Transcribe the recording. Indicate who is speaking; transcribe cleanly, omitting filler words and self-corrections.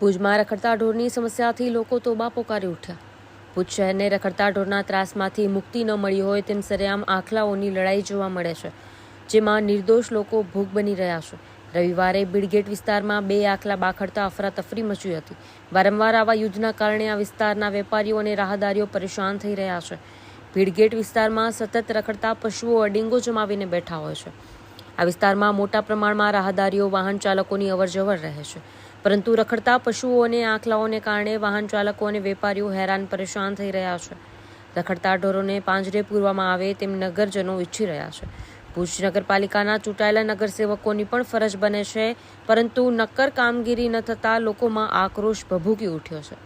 Speaker 1: ભુજમાં રખડતા ઢોરની સમસ્યાથી લોકો તોબા પોકારી ઉઠ્યા. ભુજ શહેરને રખડતા ઢોરના ત્રાસમાંથી મુક્તિ ન મળી હોય તેમ સરેઆમ આખલાઓની લડાઈ જોવા મળે છે, જેમાં નિર્દોષ લોકો ભોગ બની રહ્યા છે. રવિવારે બીડગેટ વિસ્તારમાં 2 આખલા બાખડતા અફરાતફરી મચી હતી. વારંવાર આવા યુદ્ધના કારણે આ વિસ્તારના વેપારીઓ અને રાહદારીઓ પરેશાન થઈ રહ્યા છે. બીડગેટ વિસ્તારમાં સતત રખડતા પશુઓ અડીંગો જમાવીને બેઠા હોય છે. આ વિસ્તારમાં મોટા પ્રમાણમાં રાહદારીઓ વાહન ચાલકોની અવરજવર રહે છે, પરંતુ રખડતા પશુઓ અને આખલાઓને કારણે વાહન ચાલકો અને વેપારીઓ હેરાન પરેશાન થઈ રહ્યા છે. રખડતા ઢોરોને પાંજરે પૂરવામાં આવે તેમ નગરજનો ઈચ્છી રહ્યા છે. ભુજ નગરપાલિકાના ચૂંટાયેલા નગરસેવકોની પણ ફરજ બને છે, પરંતુ નક્કર કામગીરી ન થતાં લોકોમાં આક્રોશ ભભૂકી ઉઠ્યો છે.